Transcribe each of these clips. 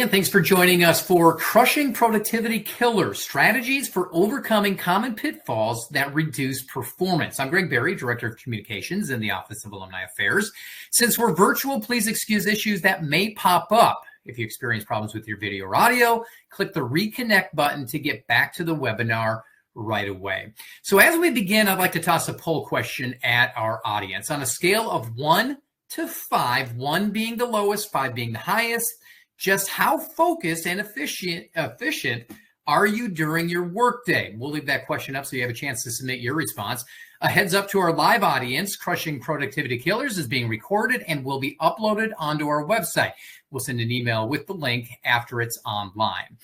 Megan. Thanks for joining us for Crushing Productivity Killers, Strategies for Overcoming Common Pitfalls that Reduce Performance. I'm Greg Berry, Director of Communications in the Office of Alumni Affairs. Since we're virtual, please excuse issues that may pop up. If you experience problems with your video or audio, click the reconnect button to get back to the webinar right away. So as we begin, I'd like to toss a poll question at our audience. On a scale of 1 to 5, 1 being the lowest, 5 being the highest, just how focused and efficient are you during your workday? We'll leave that question up so you have a chance to submit your response. A heads up to our live audience, Crushing Productivity Killers is being recorded and will be uploaded onto our website. We'll send an email with the link after it's online.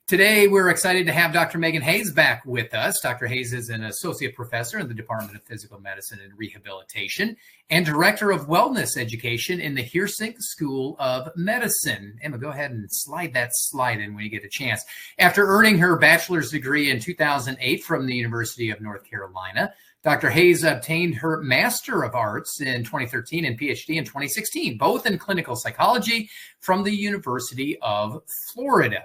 Today, we're excited to have Dr. Megan Hayes back with us. Dr. Hayes is an associate professor in the Department of Physical Medicine and Rehabilitation and director of wellness education in the Heersink School of Medicine. Emma, go ahead and slide that slide in when you get a chance. After earning her bachelor's degree in 2008 from the University of North Carolina, Dr. Hayes obtained her Master of Arts in 2013 and PhD in 2016, both in clinical psychology from the University of Florida.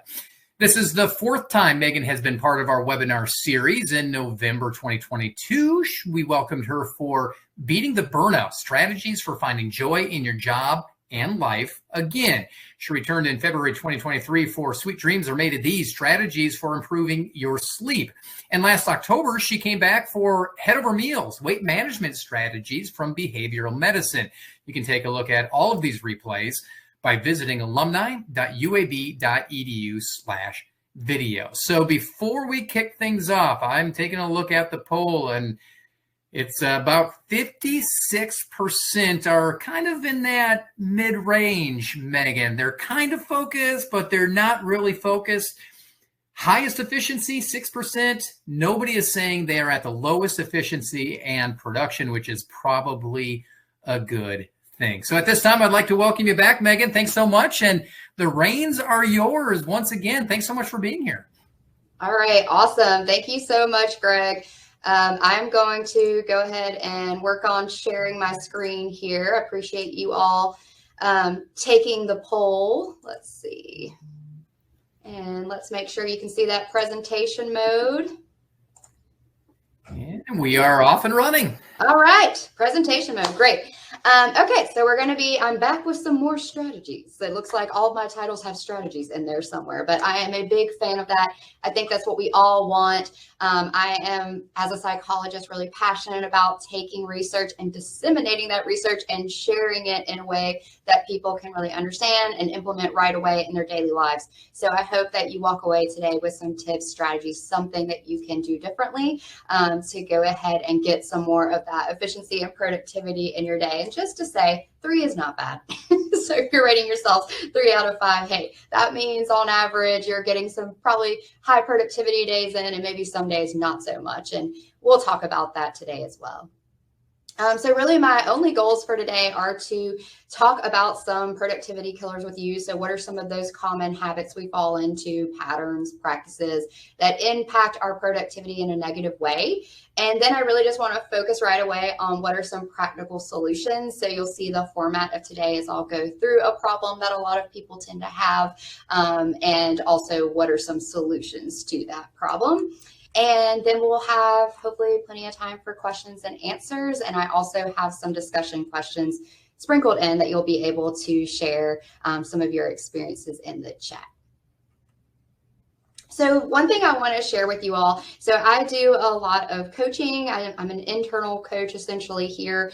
This is the 4th time Megan has been part of our webinar series. In November 2022, we welcomed her for Beating the Burnout, Strategies for Finding Joy in Your Job and Life Again. She returned in February 2023 for Sweet Dreams Are Made of These, Strategies for Improving Your Sleep. And last October, she came back for Head Over Meals, Weight Management Strategies from Behavioral Medicine. You can take a look at all of these replays by visiting alumni.uab.edu/video. So before we kick things off, I'm taking a look at the poll, and it's about 56% are kind of in that mid-range, Megan. They're kind of focused, but they're not really focused. Highest efficiency, 6%. Nobody is saying they are at the lowest efficiency and production, which is probably a good thing. So at this time, I'd like to welcome you back, Megan. Thanks so much. And the reins are yours once again. Thanks so much for being here. All right. Awesome. Thank you so much, Greg. I'm going to go ahead and work on sharing my screen here. I appreciate you all taking the poll. Let's see. And let's make sure you can see that presentation mode. And we are off and running. All right. Presentation mode. Great. Okay, so I'm back with some more strategies. It looks like all of my titles have strategies in there somewhere, but I am a big fan of that. I think that's what we all want. I am, as a psychologist, really passionate about taking research and disseminating that research and sharing it in a way that people can really understand and implement right away in their daily lives. So I hope that you walk away today with some tips, strategies, something that you can do differently to go ahead and get some more of that efficiency and productivity in your day. And just to say, 3 is not bad. So if you're rating yourself 3 out of 5, hey, that means on average, you're getting some probably high productivity days in and maybe some days not so much. And we'll talk about that today as well. So really my only goals for today are to talk about some productivity killers with you. So what are some of those common habits we fall into, patterns, practices that impact our productivity in a negative way? And then I really just want to focus right away on what are some practical solutions. So you'll see the format of today is I'll go through a problem that a lot of people tend to have, and also what are some solutions to that problem. And then we'll have hopefully plenty of time for questions and answers. And I also have some discussion questions sprinkled in that you'll be able to share some of your experiences in the chat. So one thing I want to share with you all, so I do a lot of coaching. I'm an internal coach essentially here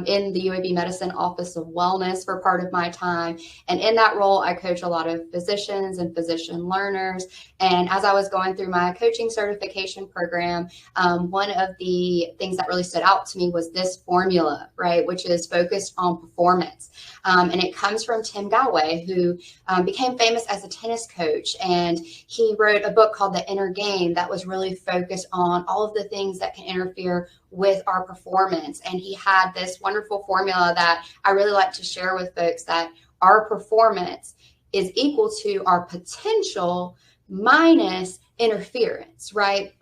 in the UAB Medicine Office of Wellness for part of my time. And in that role, I coach a lot of physicians and physician learners. And as I was going through my coaching certification program, one of the things that really stood out to me was this formula, right, which is focused on performance. And it comes from Tim Galway, who became famous as a tennis coach. And he wrote a book called The Inner Game that was really focused on all of the things that can interfere with our performance. And he had this wonderful formula that I really like to share with folks, that our performance is equal to our potential minus interference, right?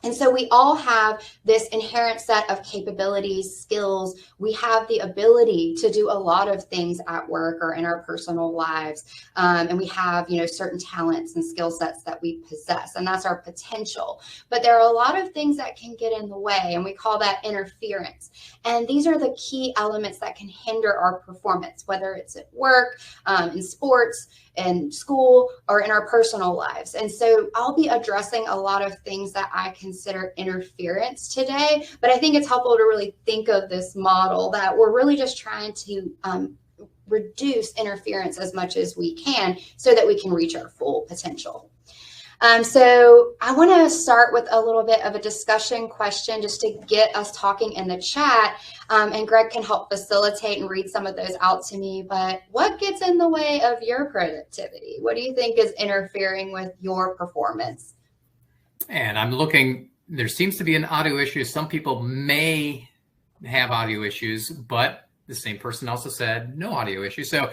And so we all have this inherent set of capabilities, skills. We have the ability to do a lot of things at work or in our personal lives. And we have, certain talents and skill sets that we possess, and that's our potential. But there are a lot of things that can get in the way, and we call that interference. And these are the key elements that can hinder our performance, whether it's at work, in sports, in school, or in our personal lives. And so I'll be addressing a lot of things that I consider interference today, but I think it's helpful to really think of this model that we're really just trying to reduce interference as much as we can so that we can reach our full potential. So I want to start with a little bit of a discussion question just to get us talking in the chat. And Greg can help facilitate and read some of those out to me. But what gets in the way of your productivity? What do you think is interfering with your performance? And I'm looking, there seems to be an audio issue. Some people may have audio issues, but the same person also said no audio issue. So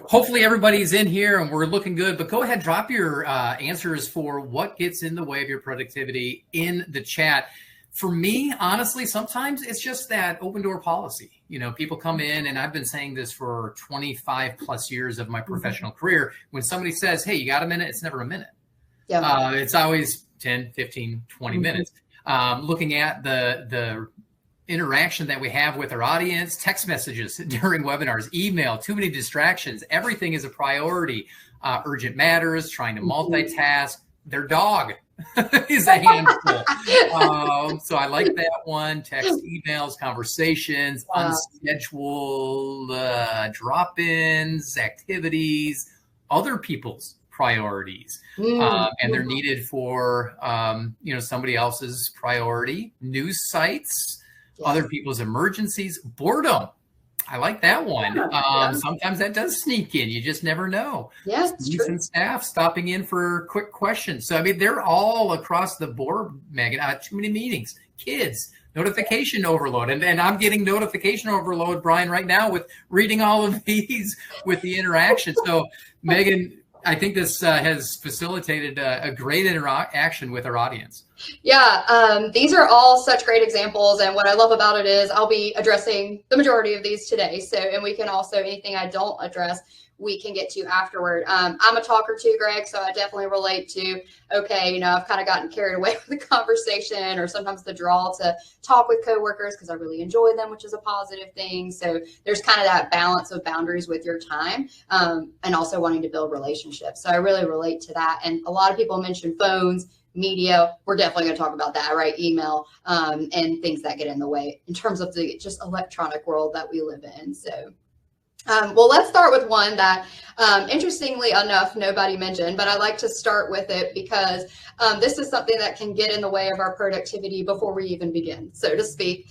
hopefully everybody's in here and we're looking good, but go ahead, drop your answers for what gets in the way of your productivity in the chat. For me, honestly, sometimes it's just that open door policy. People come in, and I've been saying this for 25 plus years of my professional career. When somebody says, hey, you got a minute? It's never a minute. Yeah. It's always 10, 15, 20 minutes. Looking at the interaction that we have with our audience, text messages during webinars, email, too many distractions. Everything is a priority. Urgent matters, trying to multitask. Their dog is a handful. So I like that one. Text, emails, conversations, unscheduled drop-ins, activities, other people's priorities. And they're needed for, somebody else's priority. News sites, other people's emergencies, boredom. I like that one. Sometimes that does sneak in. You just never know. Yes, it's true. And staff stopping in for quick questions. So, they're all across the board, Megan. Too many meetings, kids, notification overload. And I'm getting notification overload, Brian, right now with reading all of these with the interaction. So, Megan, I think this has facilitated a great interaction with our audience. Yeah, these are all such great examples. And what I love about it is I'll be addressing the majority of these today. So, and we can also, anything I don't address, we can get to afterward. I'm a talker too, Greg, so I definitely relate to, okay, I've kind of gotten carried away with the conversation, or sometimes the draw to talk with coworkers because I really enjoy them, which is a positive thing. So there's kind of that balance of boundaries with your time, and also wanting to build relationships. So I really relate to that. And a lot of people mention phones, media. We're definitely going to talk about that, right? Email, and things that get in the way in terms of the just electronic world that we live in. So well, let's start with one that, interestingly enough, nobody mentioned, but I like to start with it because this is something that can get in the way of our productivity before we even begin, so to speak,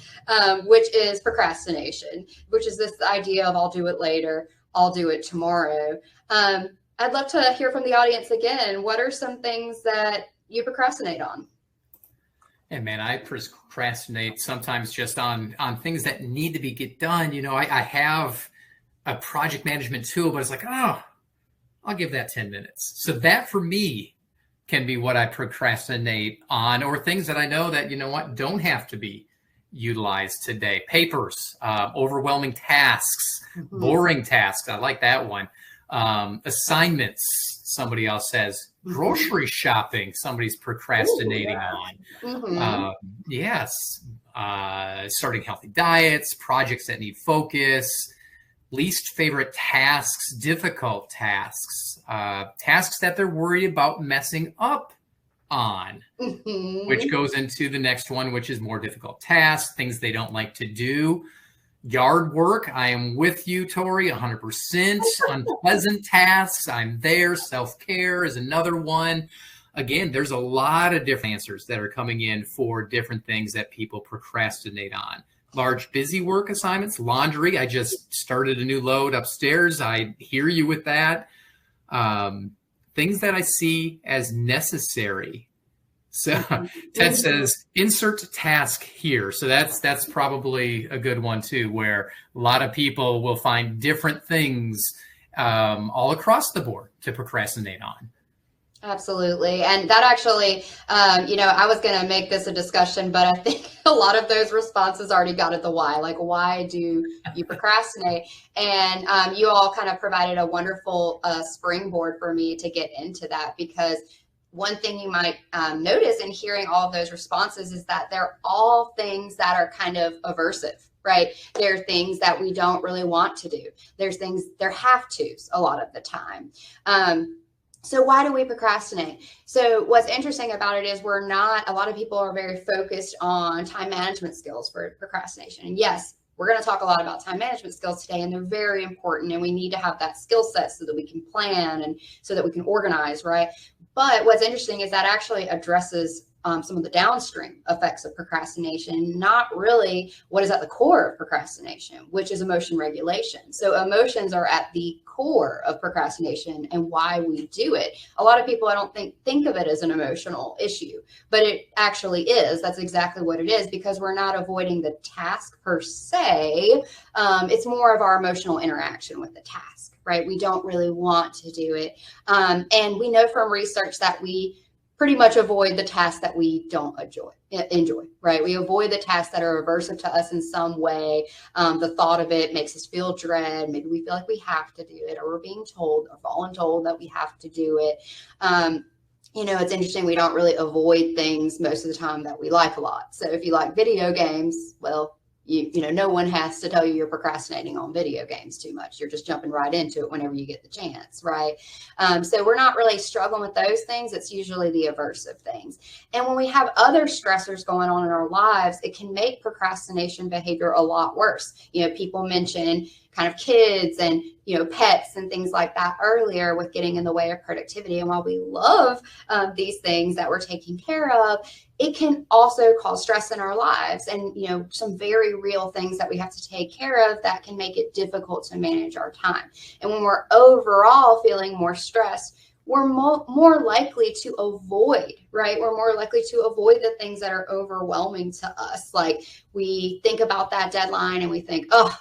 which is procrastination, which is this idea of I'll do it later, I'll do it tomorrow. I'd love to hear from the audience again. What are some things that you procrastinate on? And man, I procrastinate sometimes just on things that need to get done. I have a project management tool, but it's like, I'll give that 10 minutes. So that for me can be what I procrastinate on, or things that I know that, don't have to be utilized today. Papers, overwhelming tasks, boring tasks. I like that one. Assignments, somebody else says. Grocery shopping, somebody's procrastinating on. Yes. Starting healthy diets, projects that need focus. Least favorite tasks, difficult tasks, tasks that they're worried about messing up on, which goes into the next one, which is more difficult tasks, things they don't like to do. Yard work, I am with you, Tori, 100%. Unpleasant tasks, I'm there. Self-care is another one. Again, there's a lot of different answers that are coming in for different things that people procrastinate on. Large, busy work assignments, laundry. I just started a new load upstairs. I hear you with that. Things that I see as necessary. So Ted says, insert task here. So that's probably a good one too, where a lot of people will find different things all across the board to procrastinate on. Absolutely. And that actually, I was going to make this a discussion, but I think a lot of those responses already got at the why. Like, why do you procrastinate? And you all kind of provided a wonderful springboard for me to get into that, because one thing you might notice in hearing all of those responses is that they're all things that are kind of aversive, right? There are things that we don't really want to do. There's things, they're have tos a lot of the time. So why do we procrastinate? So what's interesting about it is a lot of people are very focused on time management skills for procrastination. And yes, we're going to talk a lot about time management skills today, and they're very important. And we need to have that skill set so that we can plan and so that we can organize, right? But what's interesting is that actually addresses some of the downstream effects of procrastination, not really what is at the core of procrastination, which is emotion regulation. So emotions are at the core of procrastination and why we do it. A lot of people, I don't think of it as an emotional issue, but it actually is. That's exactly what it is, because we're not avoiding the task per se. It's more of our emotional interaction with the task, right? We don't really want to do it. And we know from research that we pretty much avoid the tasks that we don't enjoy, right? We avoid the tasks that are aversive to us in some way. The thought of it makes us feel dread. Maybe we feel like we have to do it, or we're being told or voluntold that we have to do it. It's interesting. We don't really avoid things most of the time that we like a lot. So if you like video games, well, no one has to tell you you're procrastinating on video games too much. You're just jumping right into it whenever you get the chance, right? So we're not really struggling with those things. It's usually the aversive things. And when we have other stressors going on in our lives, it can make procrastination behavior a lot worse. People mention kind of kids and, pets and things like that earlier with getting in the way of productivity. And while we love these things that we're taking care of, it can also cause stress in our lives and, some very real things that we have to take care of that can make it difficult to manage our time. And when we're overall feeling more stressed, we're more likely to avoid, right? We're more likely to avoid the things that are overwhelming to us. Like we think about that deadline and we think, oh,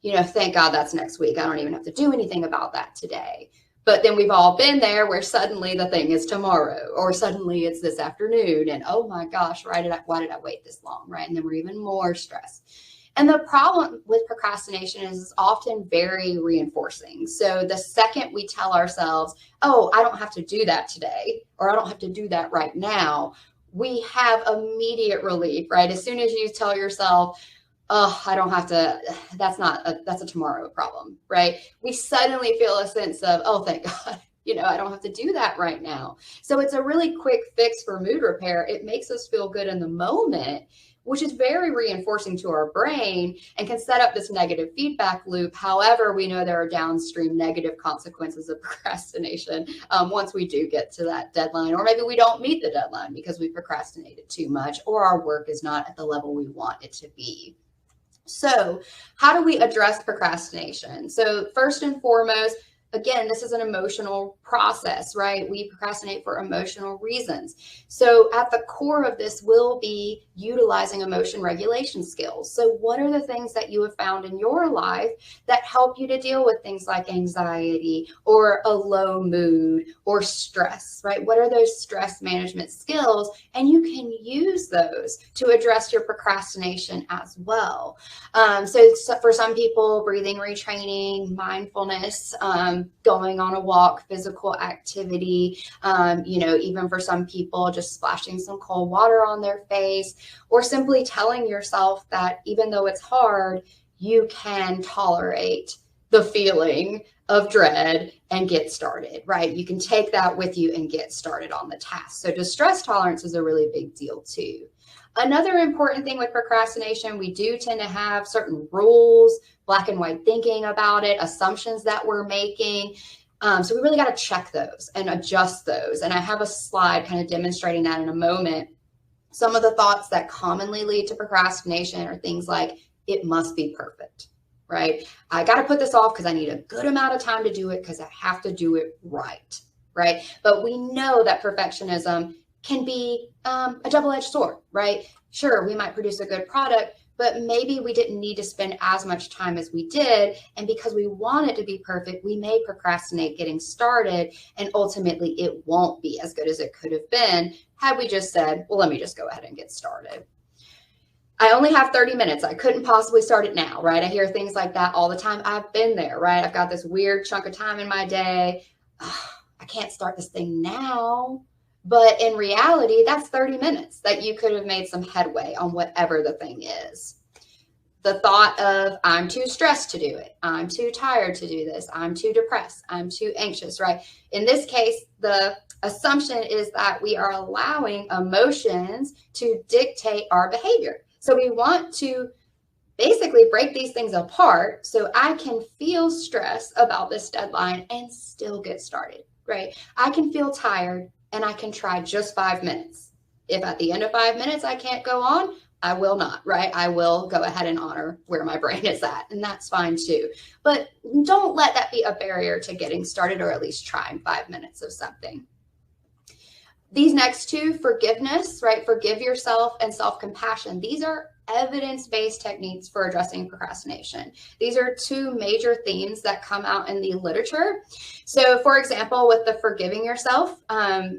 thank God that's next week. I don't even have to do anything about that today. But then we've all been there where suddenly the thing is tomorrow, or suddenly it's this afternoon, and oh my gosh, why did I wait this long, right? And then we're even more stressed. And the problem with procrastination is it's often very reinforcing. So the second we tell ourselves, oh, I don't have to do that today, or I don't have to do that right now, we have immediate relief, right? As soon as you tell yourself, oh, I don't have to, that's a tomorrow problem, right? We suddenly feel a sense of, oh, thank God, I don't have to do that right now. So it's a really quick fix for mood repair. It makes us feel good in the moment, which is very reinforcing to our brain and can set up this negative feedback loop. However, we know there are downstream negative consequences of procrastination once we do get to that deadline, or maybe we don't meet the deadline because we procrastinated too much, or our work is not at the level we want it to be. So how do we address procrastination? So first and foremost, again, this is an emotional process, right? We procrastinate for emotional reasons. So at the core of this will be utilizing emotion regulation skills. So what are the things that you have found in your life that help you to deal with things like anxiety or a low mood or stress, right? What are those stress management skills? And you can use those to address your procrastination as well. So for some people, breathing retraining, mindfulness, going on a walk, physical activity, even for some people, just splashing some cold water on their face, or simply telling yourself that even though it's hard, you can tolerate the feeling of dread and get started, right? You can take that with you and get started on the task. So distress tolerance is a really big deal too. Another important thing with procrastination, we do tend to have certain rules, black and white thinking about it, assumptions that we're making. So we really got to check those and adjust those. And I have a slide kind of demonstrating that in a moment. Some of the thoughts that commonly lead to procrastination are things like, it must be perfect, right? I got to put this off because I need a good amount of time to do it because I have to do it right? But we know that perfectionism can be a double-edged sword, right? Sure, we might produce a good product, but maybe we didn't need to spend as much time as we did. And because we want it to be perfect, we may procrastinate getting started, and ultimately it won't be as good as it could have been had we just said, well, let me just go ahead and get started. I only have 30 minutes. I couldn't possibly start it now, right? I hear things like that all the time. I've been there, right? I've got this weird chunk of time in my day. I can't start this thing now. But in reality, that's 30 minutes that you could have made some headway on whatever the thing is. The thought of, I'm too stressed to do it. I'm too tired to do this. I'm too depressed. I'm too anxious, right? In this case, the assumption is that we are allowing emotions to dictate our behavior. So we want to basically break these things apart so I can feel stress about this deadline and still get started, right? I can feel tired and I can try just 5 minutes. If at the end of 5 minutes I can't go on, I will not, right? I will go ahead and honor where my brain is at, and that's fine too. But don't let that be a barrier to getting started, or at least trying 5 minutes of something. These next two, forgiveness, right? Forgive yourself, and self-compassion. These are evidence-based techniques for addressing procrastination. These are two major themes that come out in the literature. So for example, with the forgiving yourself,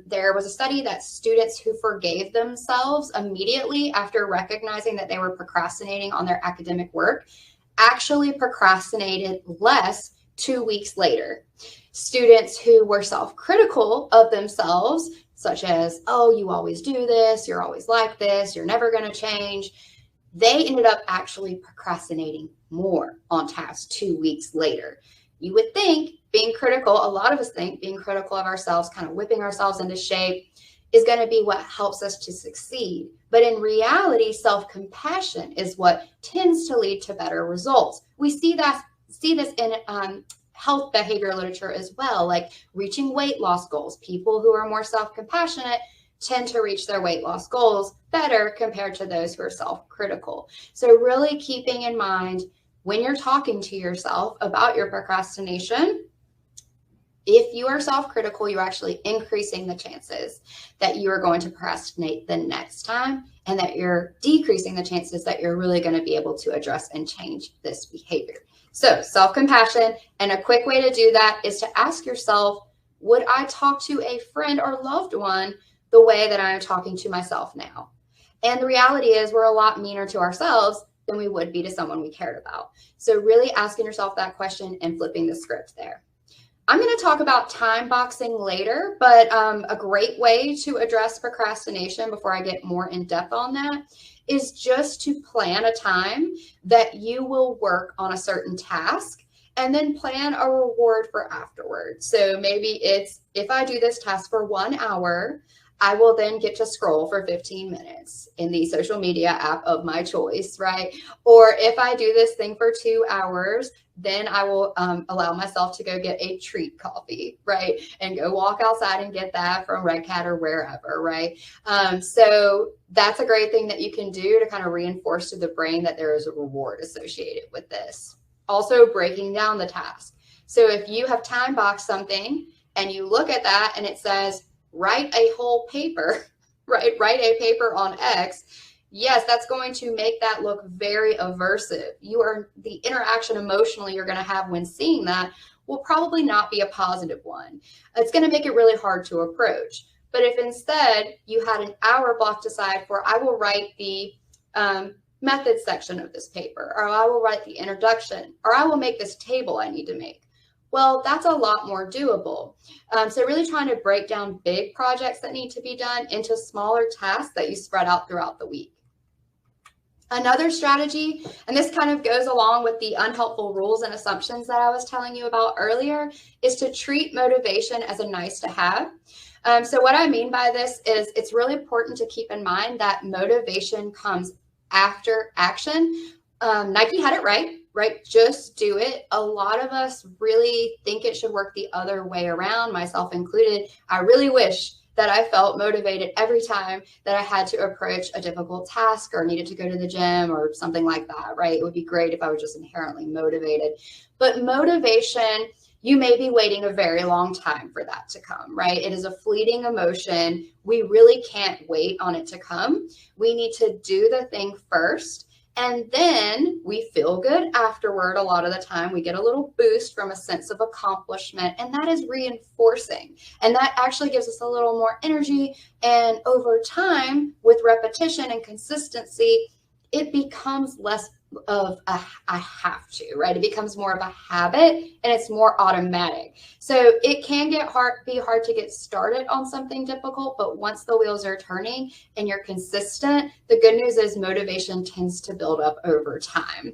there was a study that students who forgave themselves immediately after recognizing that they were procrastinating on their academic work actually procrastinated less 2 weeks later. Students who were self-critical of themselves, such as, oh, you always do this, you're always like this, you're never going to change, they ended up actually procrastinating more on tasks 2 weeks later. You would think being critical, a lot of us think being critical of ourselves, kind of whipping ourselves into shape, is going to be what helps us to succeed. But in reality, self-compassion is what tends to lead to better results. We see this in health behavior literature as well, like reaching weight loss goals. People who are more self-compassionate tend to reach their weight loss goals better compared to those who are self-critical. So really keeping in mind when you're talking to yourself about your procrastination, if you are self-critical, you're actually increasing the chances that you are going to procrastinate the next time, and that you're decreasing the chances that you're really going to be able to address and change this behavior. So self-compassion, and a quick way to do that is to ask yourself, would I talk to a friend or loved one the way that I am talking to myself now? And the reality is we're a lot meaner to ourselves than we would be to someone we cared about. So really asking yourself that question and flipping the script there. I'm going to talk about time boxing later, but a great way to address procrastination before I get more in depth on that is just to plan a time that you will work on a certain task, and then plan a reward for afterwards. So maybe it's, if I do this task for 1 hour, I will then get to scroll for 15 minutes in the social media app of my choice, right? Or if I do this thing for 2 hours, then I will allow myself to go get a treat coffee, right? And go walk outside and get that from Red Cat or wherever, right? So that's a great thing that you can do to kind of reinforce to the brain that there is a reward associated with this. Also, breaking down the task. So if you have time boxed something and you look at that and it says, write a whole paper, right? Write a paper on X. Yes, that's going to make that look very aversive. The interaction emotionally you're going to have when seeing that will probably not be a positive one. It's going to make it really hard to approach. But if instead you had an hour blocked aside for, I will write the method section of this paper, or I will write the introduction, or I will make this table I need to make. Well, that's a lot more doable. So really trying to break down big projects that need to be done into smaller tasks that you spread out throughout the week. Another strategy, and this kind of goes along with the unhelpful rules and assumptions that I was telling you about earlier, is to treat motivation as a nice to have. So what I mean by this is it's really important to keep in mind that motivation comes after action. Nike had it right? Just do it. A lot of us really think it should work the other way around, myself included. I really wish that I felt motivated every time that I had to approach a difficult task or needed to go to the gym or something like that, right? It would be great if I was just inherently motivated. But motivation, you may be waiting a very long time for that to come, right? It is a fleeting emotion. We really can't wait on it to come. We need to do the thing first And then we feel good afterward. A lot of the time we get a little boost from a sense of accomplishment, and that is reinforcing. And that actually gives us a little more energy. And over time, with repetition and consistency, it becomes less of a I have to, right? It becomes more of a habit, and it's more automatic. So it can be hard to get started on something difficult, but once the wheels are turning and you're consistent, the good news is motivation tends to build up over time.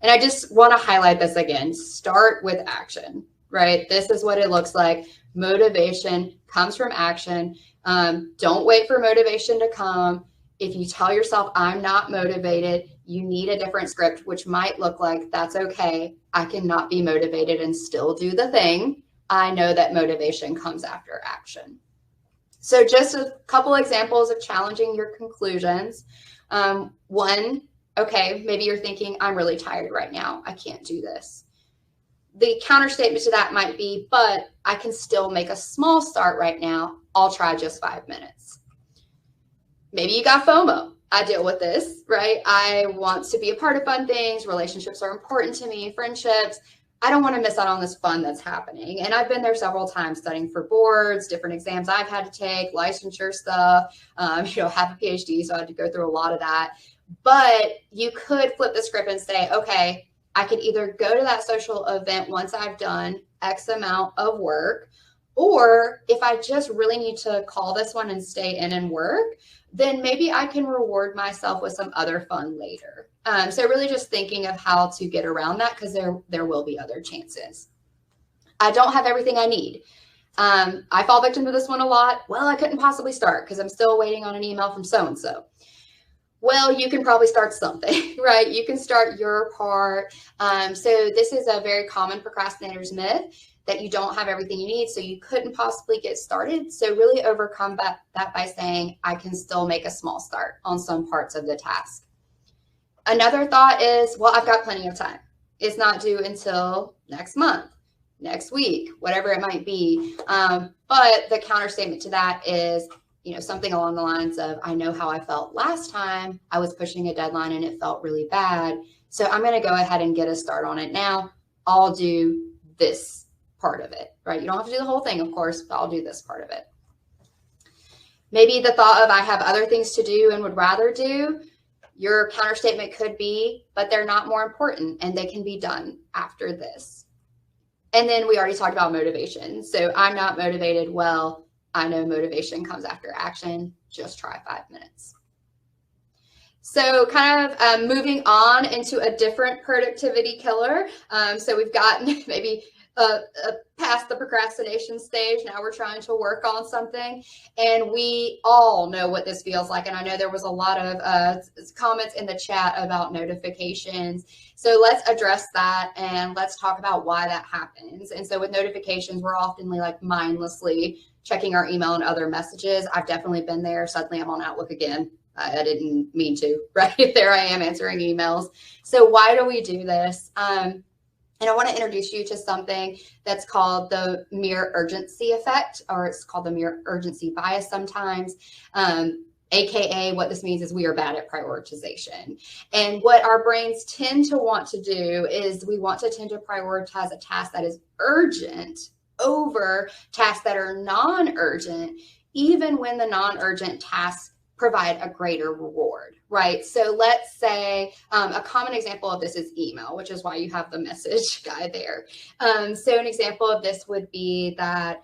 And I just want to highlight this again. Start with action, right? This is what it looks like. Motivation comes from action. Don't wait for motivation to come. If you tell yourself, I'm not motivated, you need a different script, which might look like, that's okay. I can not be motivated and still do the thing. I know that motivation comes after action. So just a couple examples of challenging your conclusions. One, okay, maybe you're thinking, I'm really tired right now. I can't do this. The counter statement to that might be, but I can still make a small start right now. I'll try just 5 minutes. Maybe you got FOMO. I deal with this, right? I want to be a part of fun things. Relationships are important to me, friendships. I don't want to miss out on this fun that's happening. And I've been there several times studying for boards, different exams I've had to take, licensure stuff, have a PhD, so I had to go through a lot of that. But you could flip the script and say, okay, I could either go to that social event once I've done X amount of work, or if I just really need to call this one and stay in and work, then maybe I can reward myself with some other fun later. So really just thinking of how to get around that, because there will be other chances. I don't have everything I need. I fall victim to this one a lot. Well, I couldn't possibly start because I'm still waiting on an email from so-and-so. Well, you can probably start something, right? You can start your part. So this is a very common procrastinator's myth, that you don't have everything you need, so you couldn't possibly get started. So really overcome that by saying, I can still make a small start on some parts of the task. Another thought is, well, I've got plenty of time. It's not due until next month, next week, whatever it might be. But the counter statement to that is, something along the lines of, I know how I felt last time I was pushing a deadline and it felt really bad. So I'm going to go ahead and get a start on it now. I'll do this part of it, right? You don't have to do the whole thing, of course, but I'll do this part of it. Maybe the thought of, I have other things to do and would rather do. Your counter statement could be, but they're not more important and they can be done after this. And then we already talked about motivation. So I'm not motivated. Well, I know motivation comes after action. Just try 5 minutes. So kind of moving on into a different productivity killer. So we've gotten maybe past the procrastination stage. Now we're trying to work on something, and we all know what this feels like. And I know there was a lot of comments in the chat about notifications. So let's address that and let's talk about why that happens. And so with notifications, we're often like mindlessly checking our email and other messages. I've definitely been there. Suddenly I'm on Outlook again. I didn't mean to, right? There I am answering emails. So why do we do this? And I want to introduce you to something that's called the mere urgency effect, or it's called the mere urgency bias sometimes. AKA what this means is we are bad at prioritization. And what our brains tend to want to do is we want to tend to prioritize a task that is urgent over tasks that are non-urgent, even when the non-urgent tasks provide a greater reward, right? So let's say a common example of this is email, which is why you have the message guy there. So an example of this would be that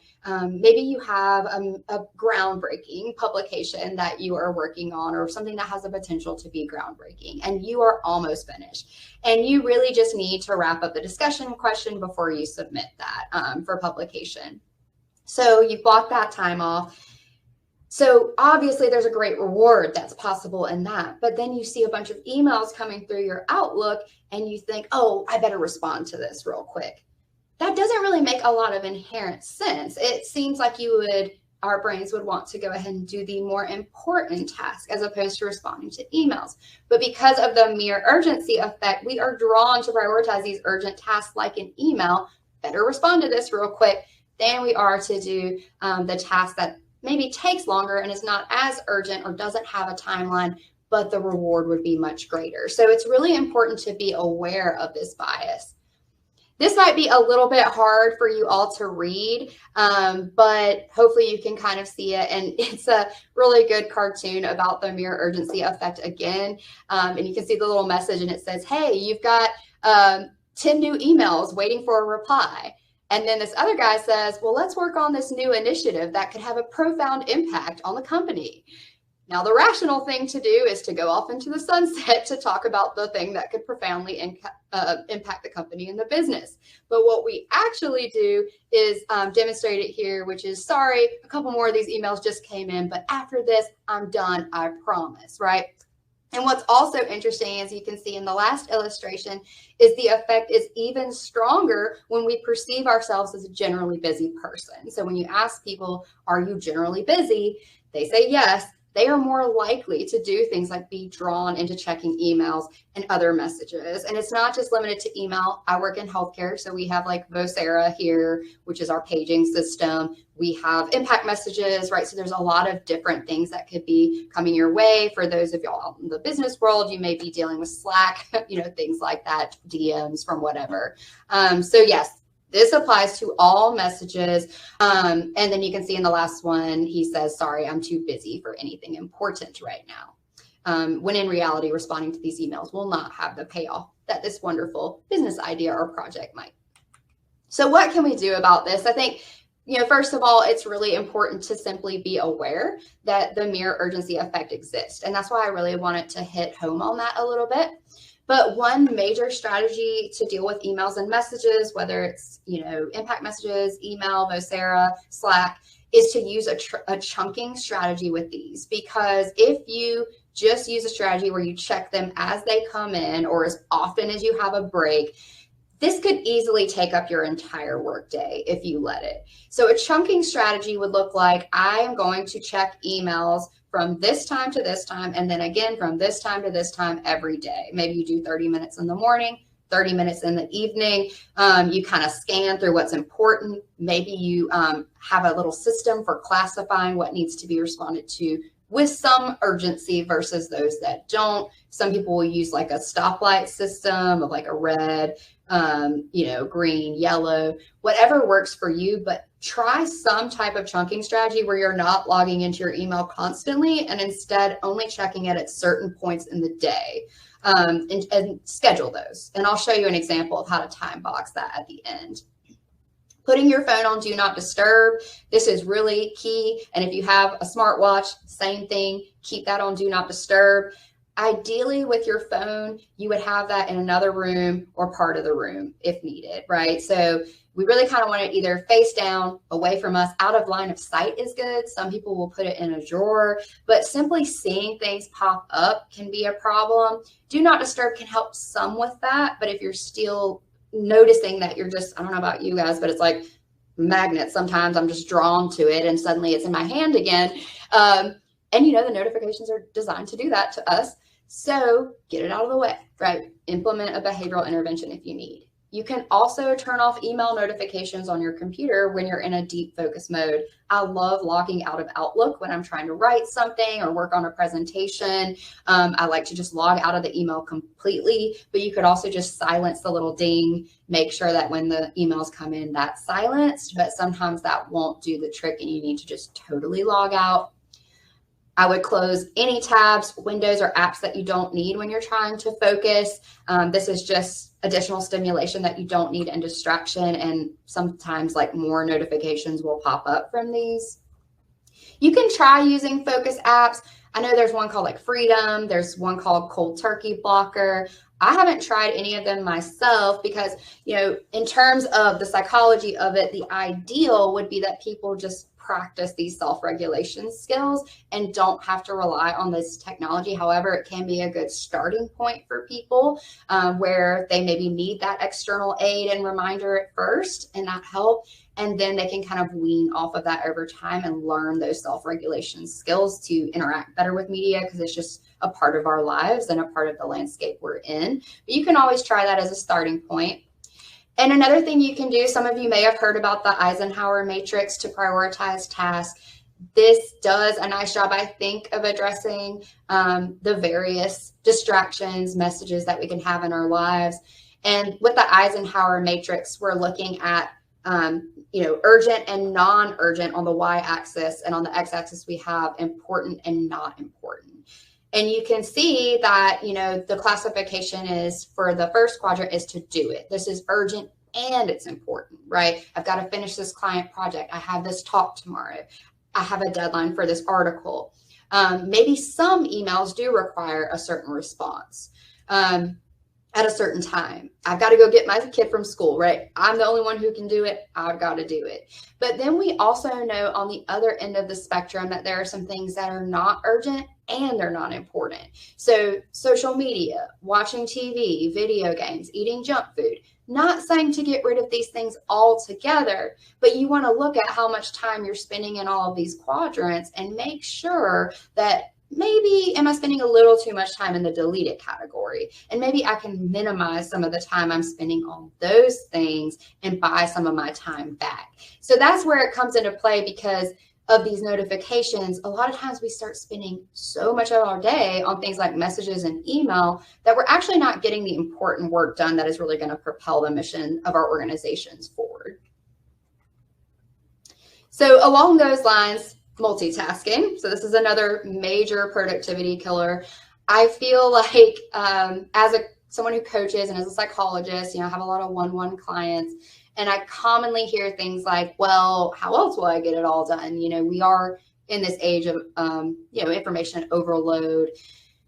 maybe you have a groundbreaking publication that you are working on, or something that has the potential to be groundbreaking, and you are almost finished. And you really just need to wrap up the discussion question before you submit that for publication. So you've blocked that time off. So obviously there's a great reward that's possible in that, but then you see a bunch of emails coming through your Outlook and you think, oh, I better respond to this real quick. That doesn't really make a lot of inherent sense. It seems like our brains would want to go ahead and do the more important task as opposed to responding to emails. But because of the mere urgency effect, we are drawn to prioritize these urgent tasks like an email, better respond to this real quick, than we are to do the task that maybe takes longer and is not as urgent or doesn't have a timeline, but the reward would be much greater. So it's really important to be aware of this bias. This might be a little bit hard for you all to read, but hopefully you can kind of see it. And it's a really good cartoon about the mirror urgency effect again. And you can see the little message and it says, hey, you've got 10 new emails waiting for a reply. And then this other guy says, well, let's work on this new initiative that could have a profound impact on the company. Now, the rational thing to do is to go off into the sunset to talk about the thing that could profoundly impact the company and the business. But what we actually do is demonstrate it here, which is, sorry, a couple more of these emails just came in, but after this, I'm done, I promise, right? And what's also interesting, as you can see in the last illustration, is the effect is even stronger when we perceive ourselves as a generally busy person. So when you ask people, are you generally busy? They say yes. They are more likely to do things like be drawn into checking emails and other messages. And it's not just limited to email. I work in healthcare, so we have like Vocera here, which is our paging system. We have impact messages, right? So there's a lot of different things that could be coming your way. For those of y'all out in the business world, you may be dealing with Slack, things like that, DMs from whatever. So yes, this applies to all messages. And then you can see in the last one, he says, sorry, I'm too busy for anything important right now. When in reality, responding to these emails will not have the payoff that this wonderful business idea or project might. So what can we do about this? I think, first of all, it's really important to simply be aware that the mirror urgency effect exists. And that's why I really wanted to hit home on that a little bit. But one major strategy to deal with emails and messages, whether it's, impact messages, email, Vocera, Slack, is to use a chunking strategy with these. Because if you just use a strategy where you check them as they come in or as often as you have a break, this could easily take up your entire workday if you let it. So a chunking strategy would look like, I am going to check emails from this time to this time, and then again from this time to this time every day. Maybe you do 30 minutes in the morning, 30 minutes in the evening. You kind of scan through what's important. Maybe you have a little system for classifying what needs to be responded to with some urgency versus those that don't. Some people will use like a stoplight system of like a red, green, yellow, whatever works for you, but try some type of chunking strategy where you're not logging into your email constantly and instead only checking it at certain points in the day, and schedule those. And I'll show you an example of how to time box that at the end. Putting your phone on do not disturb. This is really key. And if you have a smartwatch, same thing, keep that on do not disturb. Ideally with your phone, you would have that in another room or part of the room if needed, right? So we really kind of want it either face down, away from us. Out of line of sight is good. Some people will put it in a drawer, but simply seeing things pop up can be a problem. Do not disturb can help some with that, but if you're still noticing that you're just, I don't know about you guys, but it's like magnets. Sometimes I'm just drawn to it and suddenly it's in my hand again. And the notifications are designed to do that to us. So get it out of the way, right? Implement a behavioral intervention if you need. You can also turn off email notifications on your computer when you're in a deep focus mode. I love logging out of Outlook when I'm trying to write something or work on a presentation. I like to just log out of the email completely, but you could also just silence the little ding, make sure that when the emails come in, that's silenced, but sometimes that won't do the trick and you need to just totally log out. I would close any tabs, windows, or apps that you don't need when you're trying to focus. This is just additional stimulation that you don't need and distraction. And sometimes like more notifications will pop up from these. You can try using focus apps. I know there's one called like Freedom. There's one called Cold Turkey Blocker. I haven't tried any of them myself because, in terms of the psychology of it, the ideal would be that people just practice these self-regulation skills and don't have to rely on this technology. However, it can be a good starting point for people where they maybe need that external aid and reminder at first and that help. And then they can kind of wean off of that over time and learn those self-regulation skills to interact better with media because it's just a part of our lives and a part of the landscape we're in. But you can always try that as a starting point. And another thing you can do, some of you may have heard about the Eisenhower matrix to prioritize tasks. this does a nice job, I think, of addressing the various distractions, messages that we can have in our lives. And with the Eisenhower matrix, we're looking at urgent and non-urgent on the y-axis, and on the x-axis we have important and not important. And you can see that, the classification is for the first quadrant is to do it. This is urgent and it's important, right? I've got to finish this client project. I have this talk tomorrow. I have a deadline for this article. Maybe some emails do require a certain response at a certain time. I've got to go get my kid from school, right? I'm the only one who can do it. I've got to do it. But then we also know on the other end of the spectrum that there are some things that are not urgent and they're not important. So social media, watching TV, video games, eating junk food. Not saying to get rid of these things altogether, but you want to look at how much time you're spending in all of these quadrants and make sure that maybe am I spending a little too much time in the deleted category? And maybe I can minimize some of the time I'm spending on those things and buy some of my time back. So that's where it comes into play because of these notifications. A lot of times we start spending so much of our day on things like messages and email that we're actually not getting the important work done that is really going to propel the mission of our organizations forward. So along those lines, multitasking. So this is another major productivity killer. I feel like as someone who coaches and as a psychologist, I have a lot of one-on-one clients, and I commonly hear things like, well, how else will I get it all done? We are in this age of, information overload.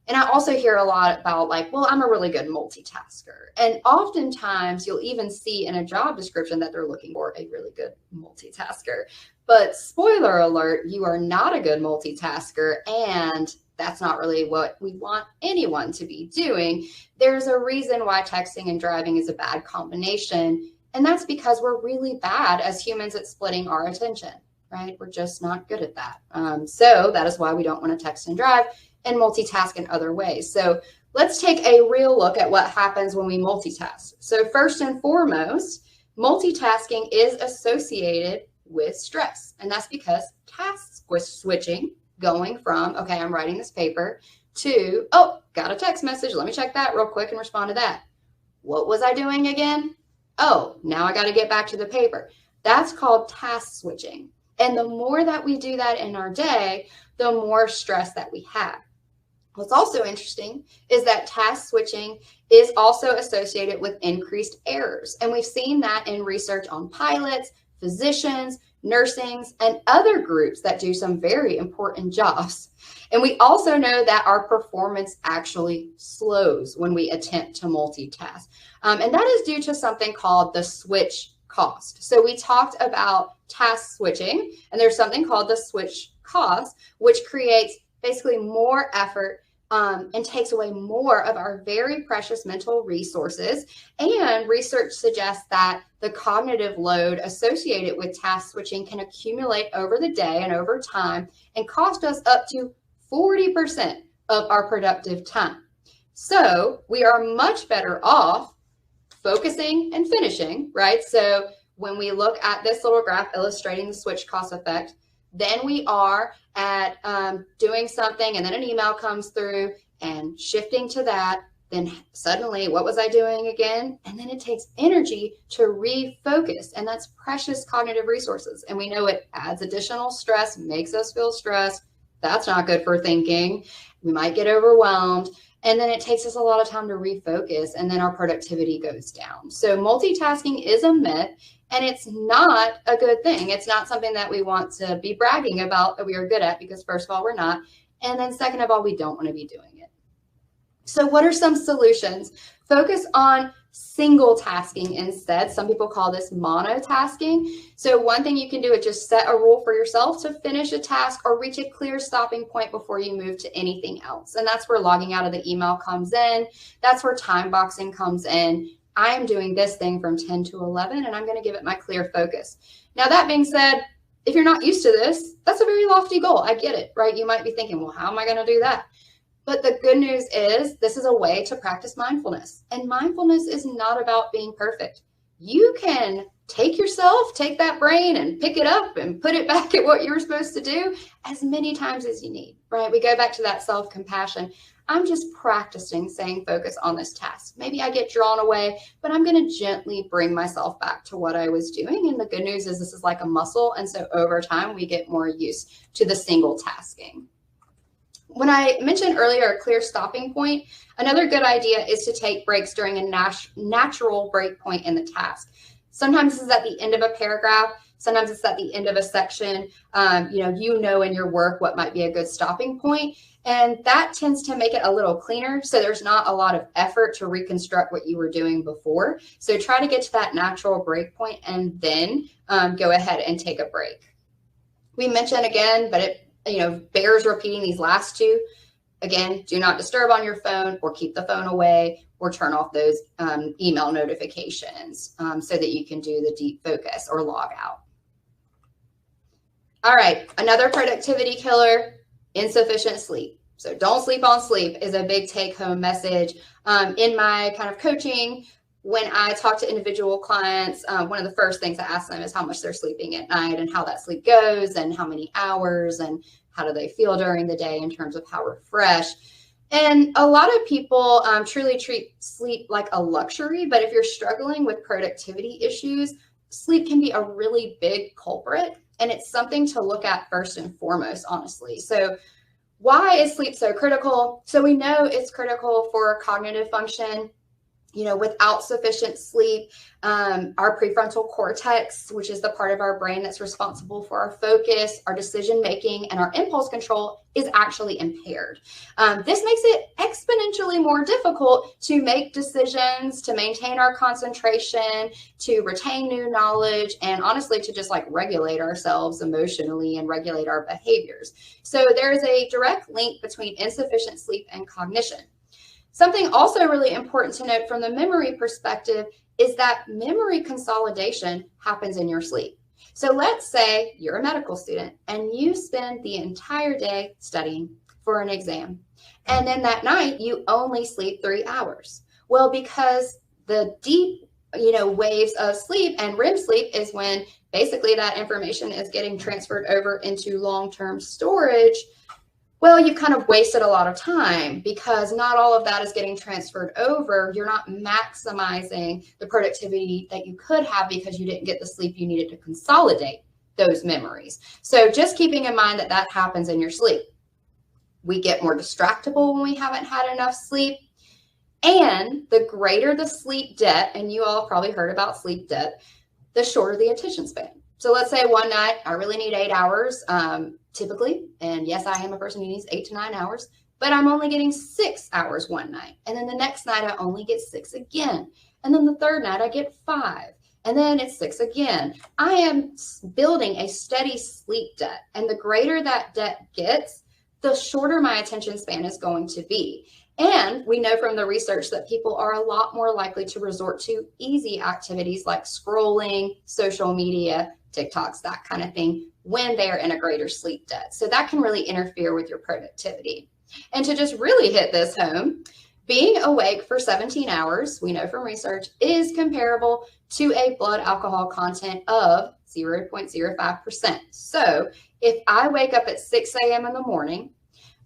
And I also hear a lot about like, well, I'm a really good multitasker. And oftentimes you'll even see in a job description that they're looking for a really good multitasker. But spoiler alert, you are not a good multitasker, and that's not really what we want anyone to be doing. There's a reason why texting and driving is a bad combination, and that's because we're really bad as humans at splitting our attention, right? We're just not good at that. So that is why we don't want to text and drive and multitask in other ways. So let's take a real look at what happens when we multitask. So first and foremost, multitasking is associated with stress. And that's because task switching, going from, okay, I'm writing this paper, to, oh, got a text message. Let me check that real quick and respond to that. What was I doing again? Oh, now I got to get back to the paper. That's called task switching. And the more that we do that in our day, the more stress that we have. What's also interesting is that task switching is also associated with increased errors. And we've seen that in research on pilots, physicians, nursings, and other groups that do some very important jobs. And we also know that our performance actually slows when we attempt to multitask. And that is due to something called the switch cost. So we talked about task switching, and there's something called the switch cost, which creates basically more effort and takes away more of our very precious mental resources. And research suggests that the cognitive load associated with task switching can accumulate over the day and over time and cost us up to 40% of our productive time. So we are much better off focusing and finishing, right? So when we look at this little graph illustrating the switch cost effect, then we are at doing something and then an email comes through and shifting to that. Then suddenly, what was I doing again? And then it takes energy to refocus. And that's precious cognitive resources. And we know it adds additional stress, makes us feel stressed. That's not good for thinking. We might get overwhelmed. And then it takes us a lot of time to refocus. And then our productivity goes down. So multitasking is a myth. And it's not a good thing. It's not something that we want to be bragging about that we are good at, because first of all, we're not. And then second of all, we don't want to be doing it. So what are some solutions? Focus on single tasking instead. Some people call this monotasking. So one thing you can do is just set a rule for yourself to finish a task or reach a clear stopping point before you move to anything else. And that's where logging out of the email comes in. That's where time boxing comes in. I am doing this thing from 10 to 11, and I'm going to give it my clear focus. Now, that being said, if you're not used to this, that's a very lofty goal. I get it, right? You might be thinking, well, how am I going to do that? But the good news is this is a way to practice mindfulness. And mindfulness is not about being perfect. You can take that brain and pick it up and put it back at what you were supposed to do as many times as you need, right? We go back to that self-compassion. I'm just practicing staying focused on this task. Maybe I get drawn away, but I'm going to gently bring myself back to what I was doing. And the good news is this is like a muscle. And so over time, we get more used to the single tasking. When I mentioned earlier a clear stopping point, another good idea is to take breaks during a natural break point in the task. Sometimes this is at the end of a paragraph. Sometimes it's at the end of a section. In your work what might be a good stopping point. And that tends to make it a little cleaner. So there's not a lot of effort to reconstruct what you were doing before. So try to get to that natural break point and then go ahead and take a break. We mentioned again, but it bears repeating these last two. Again, do not disturb on your phone or keep the phone away or turn off those email notifications so that you can do the deep focus or log out. All right, another productivity killer, insufficient sleep. So don't sleep on sleep is a big take-home message. In my kind of coaching, when I talk to individual clients, one of the first things I ask them is how much they're sleeping at night and how that sleep goes and how many hours and how do they feel during the day in terms of how refreshed. And a lot of people truly treat sleep like a luxury, but if you're struggling with productivity issues, sleep can be a really big culprit. And it's something to look at first and foremost, honestly. So why is sleep so critical? So we know it's critical for cognitive function. Without sufficient sleep, our prefrontal cortex, which is the part of our brain that's responsible for our focus, our decision making, and our impulse control, is actually impaired. This makes it exponentially more difficult to make decisions, to maintain our concentration, to retain new knowledge, and honestly, to just like regulate ourselves emotionally and regulate our behaviors. So there is a direct link between insufficient sleep and cognition. Something also really important to note from the memory perspective is that memory consolidation happens in your sleep. So let's say you're a medical student and you spend the entire day studying for an exam. And then that night you only sleep 3 hours. Well, because the deep, waves of sleep and REM sleep is when basically that information is getting transferred over into long-term storage. Well, you've kind of wasted a lot of time because not all of that is getting transferred over. You're not maximizing the productivity that you could have because you didn't get the sleep you needed to consolidate those memories. So just keeping in mind that that happens in your sleep. We get more distractible when we haven't had enough sleep. And the greater the sleep debt, and you all have probably heard about sleep debt, the shorter the attention span. So let's say one night I really need 8 hours. Typically, and yes, I am a person who needs 8 to 9 hours, but I'm only getting 6 hours one night. And then the next night, I only get 6 again. And then the third night, I get 5. And then it's 6 again. I am building a steady sleep debt. And the greater that debt gets, the shorter my attention span is going to be. And we know from the research that people are a lot more likely to resort to easy activities like scrolling, social media, TikToks, that kind of thing, when they are in a greater sleep debt. So that can really interfere with your productivity. And to just really hit this home, being awake for 17 hours, we know from research, is comparable to a blood alcohol content of 0.05%. So if I wake up at 6 a.m. in the morning,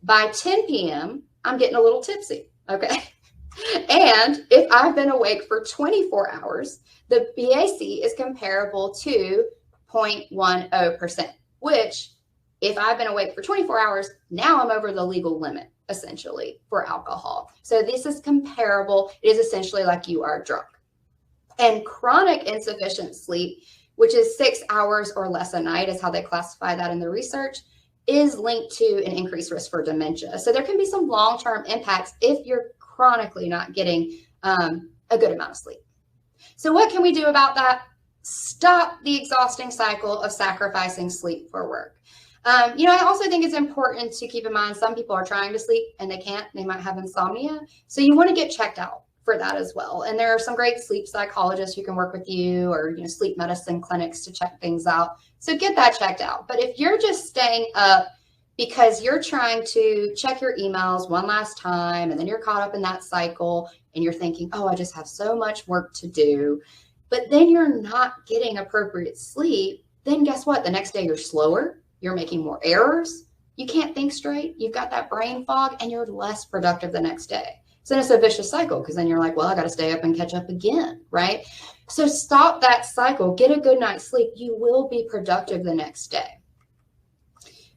by 10 p.m., I'm getting a little tipsy, okay? And if I've been awake for 24 hours, the BAC is comparable to 0.10%, which if I've been awake for 24 hours, now I'm over the legal limit, essentially, for alcohol. So this is comparable. It is essentially like you are drunk. And chronic insufficient sleep, which is 6 hours or less a night, is how they classify that in the research, is linked to an increased risk for dementia. So there can be some long-term impacts if you're chronically not getting a good amount of sleep. So what can we do about that? Stop the exhausting cycle of sacrificing sleep for work. I also think it's important to keep in mind some people are trying to sleep and they can't. They might have insomnia. So you want to get checked out for that as well. And there are some great sleep psychologists who can work with you or sleep medicine clinics to check things out. So get that checked out. But if you're just staying up because you're trying to check your emails one last time and then you're caught up in that cycle and you're thinking, oh, I just have so much work to do, but then you're not getting appropriate sleep, then guess what? The next day you're slower, you're making more errors, you can't think straight, you've got that brain fog, and you're less productive the next day. So then it's a vicious cycle, because then you're like, well, I got to stay up and catch up again, right? So stop that cycle, get a good night's sleep. You will be productive the next day.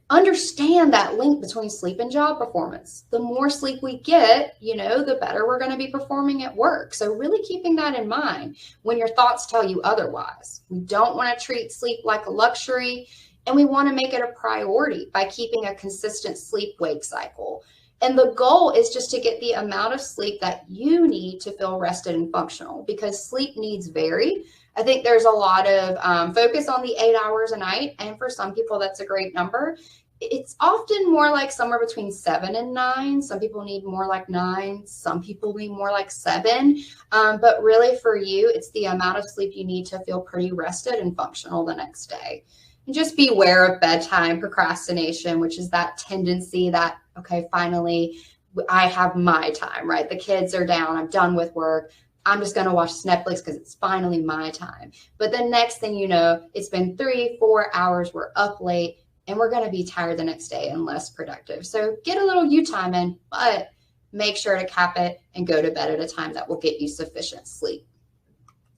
Understand that link between sleep and job performance. The more sleep we get, the better we're going to be performing at work. So really keeping that in mind when your thoughts tell you otherwise. We don't want to treat sleep like a luxury, and we want to make it a priority by keeping a consistent sleep-wake cycle. And the goal is just to get the amount of sleep that you need to feel rested and functional, because sleep needs vary. I think there's a lot of focus on the 8 hours a night. And for some people, that's a great number. It's often more like somewhere between 7 and 9. Some people need more like 9. Some people need more like 7. But really for you, it's the amount of sleep you need to feel pretty rested and functional the next day. And just beware of bedtime procrastination, which is that tendency that, okay, finally I have my time, right? The kids are down. I'm done with work. I'm just going to watch Netflix because it's finally my time. But the next thing you know, it's been 3-4 hours. We're up late and we're going to be tired the next day and less productive. So get a little you time in, but make sure to cap it and go to bed at a time that will get you sufficient sleep.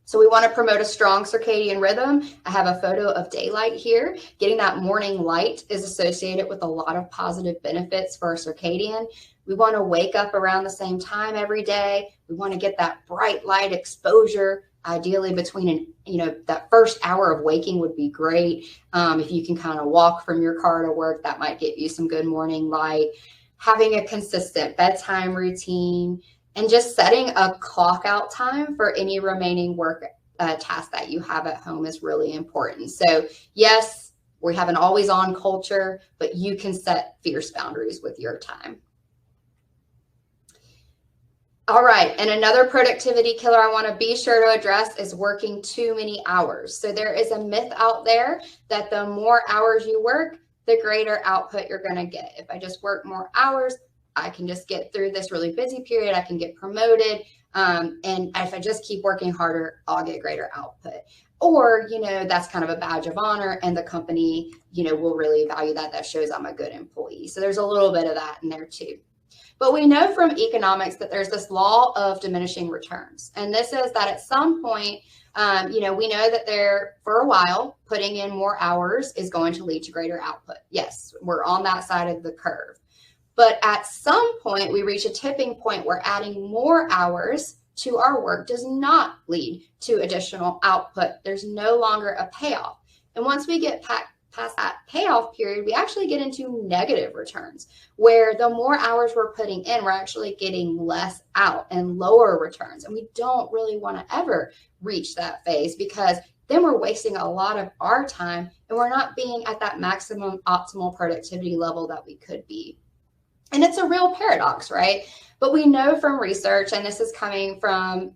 So we want to promote a strong circadian rhythm. I have a photo of daylight here. Getting that morning light is associated with a lot of positive benefits for our circadian. We want to wake up around the same time every day. We want to get that bright light exposure, ideally between that first hour of waking would be great. If you can kind of walk from your car to work, that might get you some good morning light. Having a consistent bedtime routine, and just setting a clock out time for any remaining work tasks that you have at home is really important. So yes, we have an always on culture, but you can set fierce boundaries with your time. All right, and another productivity killer I want to be sure to address is working too many hours. So there is a myth out there that the more hours you work, the greater output you're going to get. If I just work more hours, I can just get through this really busy period. I can get promoted. And if I just keep working harder, I'll get greater output. Or, that's kind of a badge of honor, and the company, will really value that. That shows I'm a good employee. So there's a little bit of that in there too. But we know from economics that there's this law of diminishing returns. And this is that at some point, we know that for a while, putting in more hours is going to lead to greater output. Yes, we're on that side of the curve. But at some point, we reach a tipping point where adding more hours to our work does not lead to additional output. There's no longer a payoff. And once we get past that payoff period, we actually get into negative returns, where the more hours we're putting in, we're actually getting less out and lower returns. And we don't really want to ever reach that phase, because then we're wasting a lot of our time and we're not being at that maximum optimal productivity level that we could be. And it's a real paradox, right? But we know from research, and this is coming from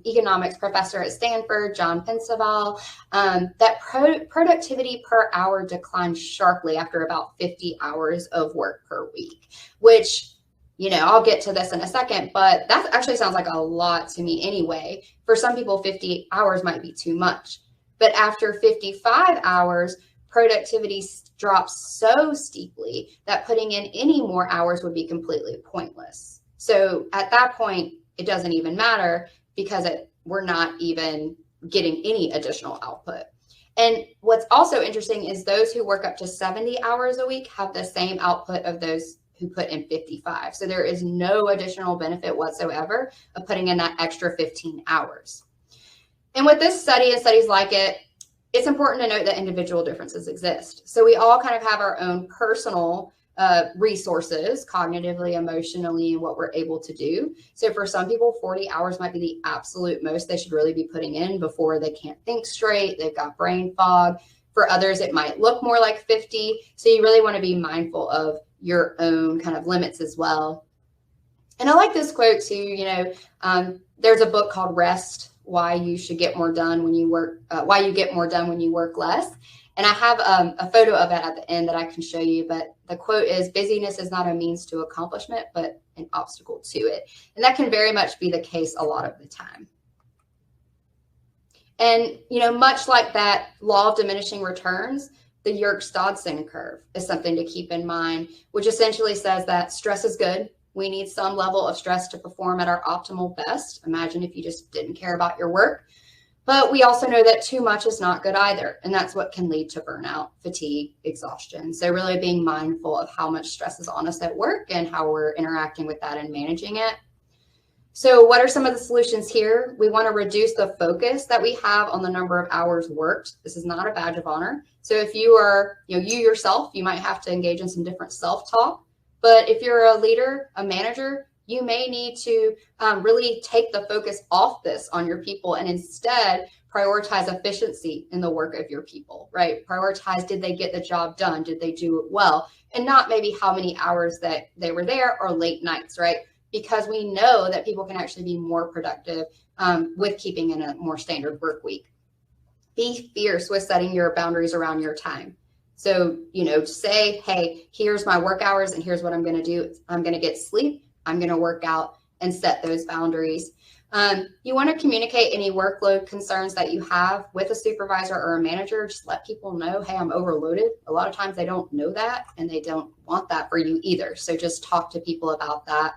economics professor at Stanford, John Pensaval, that productivity per hour declines sharply after about 50 hours of work per week, which, I'll get to this in a second, but that actually sounds like a lot to me anyway. For some people, 50 hours might be too much. But after 55 hours, productivity drops so steeply that putting in any more hours would be completely pointless. So at that point, it doesn't even matter, because we're not even getting any additional output. And what's also interesting is those who work up to 70 hours a week have the same output of those who put in 55. So there is no additional benefit whatsoever of putting in that extra 15 hours. And with this study and studies like it, it's important to note that individual differences exist. So we all kind of have our own personal resources, cognitively, emotionally, and what we're able to do. So for some people, 40 hours might be the absolute most they should really be putting in before they can't think straight. They've got brain fog. For others, it might look more like 50. So you really want to be mindful of your own kind of limits as well. And I like this quote too. There's a book called Rest: Why You Should Get More Done When You Work, Why You Get More Done When You Work Less. And I have a photo of it at the end that I can show you. But the quote is, busyness is not a means to accomplishment, but an obstacle to it. And that can very much be the case a lot of the time. And, much like that law of diminishing returns, the Yerkes-Dodson curve is something to keep in mind, which essentially says that stress is good. We need some level of stress to perform at our optimal best. Imagine if you just didn't care about your work. But we also know that too much is not good either. And that's what can lead to burnout, fatigue, exhaustion. So really being mindful of how much stress is on us at work and how we're interacting with that and managing it. So what are some of the solutions here? We want to reduce the focus that we have on the number of hours worked. This is not a badge of honor. So if you are, you yourself, you might have to engage in some different self-talk. But if you're a leader, a manager, you may need to really take the focus off this on your people and instead prioritize efficiency in the work of your people, right? Prioritize, did they get the job done? Did they do it well? And not maybe how many hours that they were there or late nights, right? Because we know that people can actually be more productive with keeping in a more standard work week. Be fierce with setting your boundaries around your time. So, say, hey, here's my work hours and here's what I'm going to do. I'm going to get sleep. I'm going to work out and set those boundaries. You want to communicate any workload concerns that you have with a supervisor or a manager. Just let people know, hey, I'm overloaded. A lot of times they don't know that and they don't want that for you either. So just talk to people about that.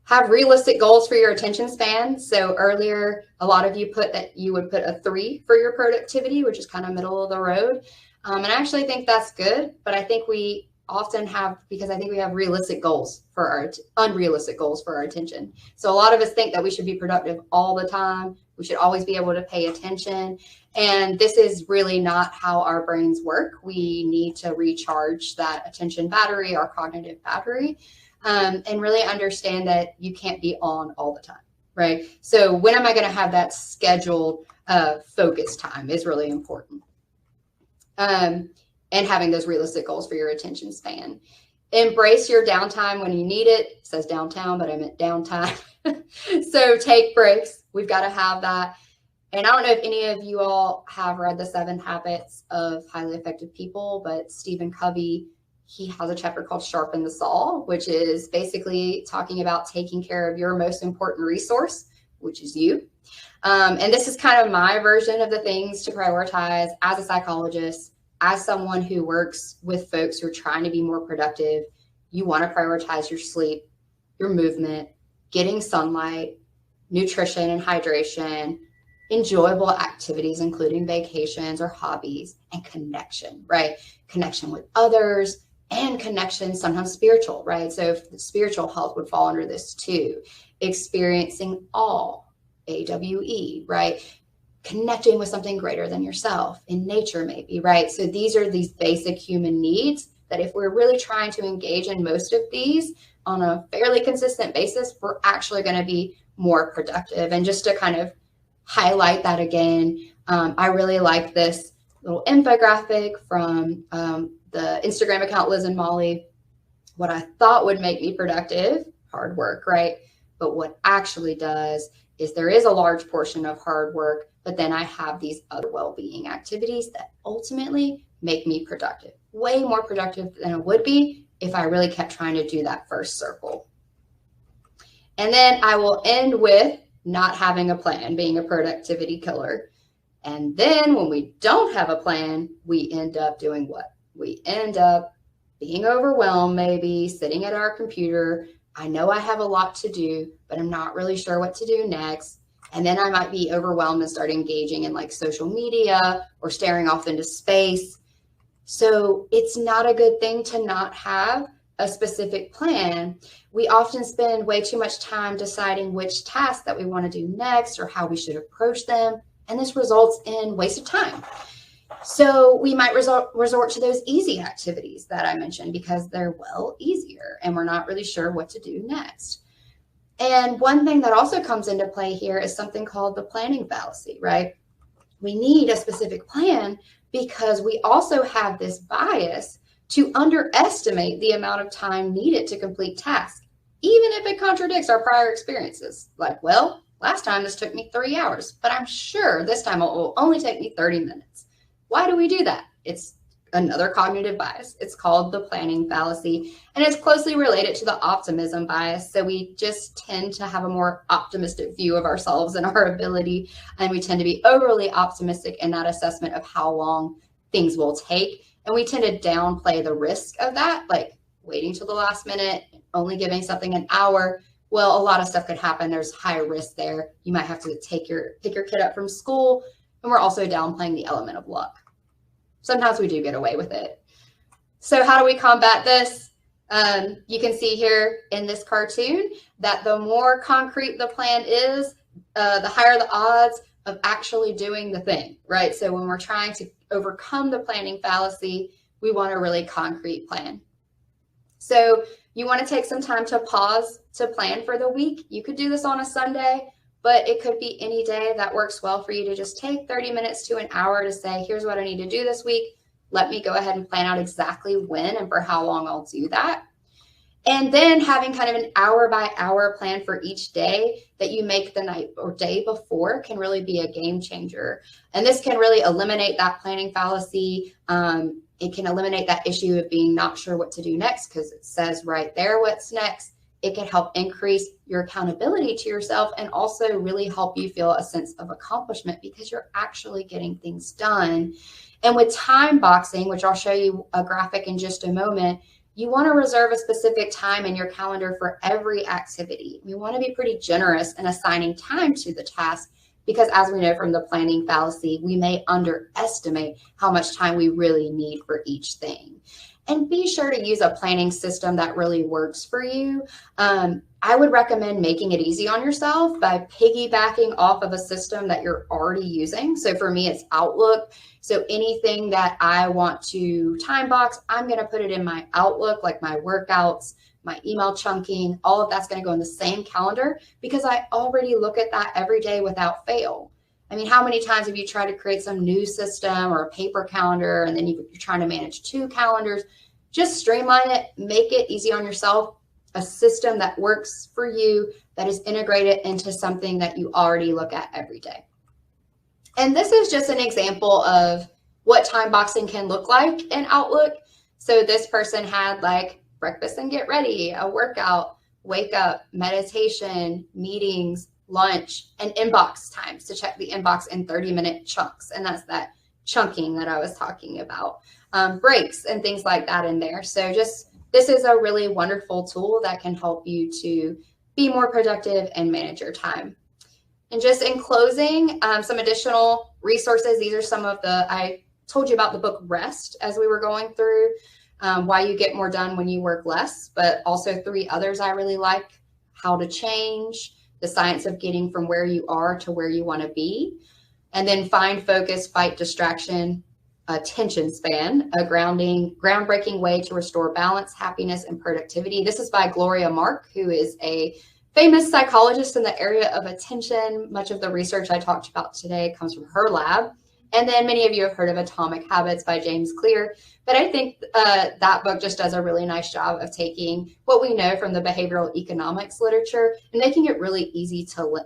Have realistic goals for your attention span. So earlier, a lot of you put that you would put a 3 for your productivity, which is kind of middle of the road. And I actually think that's good, but I think we often have, because I think we have realistic goals for our unrealistic goals for our attention. So a lot of us think that we should be productive all the time. We should always be able to pay attention. And this is really not how our brains work. We need to recharge that attention battery, our cognitive battery, and really understand that you can't be on all the time, right? So when am I going to have that scheduled focus time is really important. And having those realistic goals for your attention span. Embrace your downtime when you need it. It says downtown, but I meant downtime. So take breaks. We've got to have that. And I don't know if any of you all have read The 7 Habits of Highly Effective People, but Stephen Covey, he has a chapter called Sharpen the Saw, which is basically talking about taking care of your most important resource, which is you. And this is kind of my version of the things to prioritize as a psychologist, as someone who works with folks who are trying to be more productive. You want to prioritize your sleep, your movement, getting sunlight, nutrition and hydration, enjoyable activities, including vacations or hobbies, and connection, right? Connection with others and connection, sometimes spiritual, right? So if the spiritual health would fall under this too. Experiencing awe, AWE, right? Connecting with something greater than yourself in nature, maybe, right? So these are these basic human needs that if we're really trying to engage in most of these on a fairly consistent basis, we're actually going to be more productive. And just to kind of highlight that again, I really like this little infographic from the Instagram account Liz and Molly. What I thought would make me productive, hard work, right? But what actually does is there is a large portion of hard work, but then I have these other well-being activities that ultimately make me productive, way more productive than it would be if I really kept trying to do that first circle. And then I will end with not having a plan, being a productivity killer. And then when we don't have a plan, we end up doing what? We end up being overwhelmed, maybe sitting at our computer. I know I have a lot to do, but I'm not really sure what to do next. And then I might be overwhelmed and start engaging in like social media or staring off into space. So it's not a good thing to not have a specific plan. We often spend way too much time deciding which tasks that we want to do next or how we should approach them. And this results in waste of time. So we might resort to those easy activities that I mentioned because they're well easier and we're not really sure what to do next. And one thing that also comes into play here is something called the planning fallacy, right? We need a specific plan because we also have this bias to underestimate the amount of time needed to complete tasks, even if it contradicts our prior experiences. Like, well, last time this took me 3 hours, but I'm sure this time it will only take me 30 minutes. Why do we do that? It's another cognitive bias. It's called the planning fallacy, and it's closely related to the optimism bias. So we just tend to have a more optimistic view of ourselves and our ability, and we tend to be overly optimistic in that assessment of how long things will take. And we tend to downplay the risk of that, like waiting till the last minute, only giving something an hour. Well, a lot of stuff could happen. There's high risk there. You might have to pick your kid up from school. And we're also downplaying the element of luck. Sometimes we do get away with it. So how do we combat this? You can see here in this cartoon that the more concrete the plan is, the higher the odds of actually doing the thing, right? So when we're trying to overcome the planning fallacy, we want a really concrete plan. So you want to take some time to pause to plan for the week. You could do this on a Sunday, but it could be any day that works well for you to just take 30 minutes to an hour to say, here's what I need to do this week. Let me go ahead and plan out exactly when and for how long I'll do that. And then having kind of an hour by hour plan for each day that you make the night or day before can really be a game changer. And this can really eliminate that planning fallacy. It can eliminate that issue of being not sure what to do next because it says right there what's next. It can help increase your accountability to yourself and also really help you feel a sense of accomplishment because you're actually getting things done. And with time boxing, which I'll show you a graphic in just a moment, you want to reserve a specific time in your calendar for every activity. You want to be pretty generous in assigning time to the task because as we know from the planning fallacy, we may underestimate how much time we really need for each thing. And be sure to use a planning system that really works for you. I would recommend making it easy on yourself by piggybacking off of a system that you're already using. So for me, it's Outlook. So anything that I want to time box, I'm going to put it in my Outlook, like my workouts, my email chunking, all of that's going to go in the same calendar because I already look at that every day without fail. I mean, how many times have you tried to create some new system or a paper calendar and then you're trying to manage 2 calendars? Just streamline it, make it easy on yourself, a system that works for you, that is integrated into something that you already look at every day. And this is just an example of what time boxing can look like in Outlook. So this person had like breakfast and get ready, a workout, wake up, meditation, meetings, lunch, and inbox times to check the inbox in 30-minute chunks. And that's that chunking that I was talking about, breaks and things like that in there. So just, this is a really wonderful tool that can help you to be more productive and manage your time. And just in closing, some additional resources. These are some of I told you about the book Rest as we were going through why you get more done when you work less, but also 3 others I really like: How to Change, The Science of Getting from Where You Are to Where You Want to Be, and then Find Focus, Fight Distraction, Attention Span, a groundbreaking way to restore balance, happiness, and productivity. This is by Gloria Mark, who is a famous psychologist in the area of attention. Much of the research I talked about today comes from her lab. And then many of you have heard of Atomic Habits by James Clear. But I think that book just does a really nice job of taking what we know from the behavioral economics literature and making it really easy to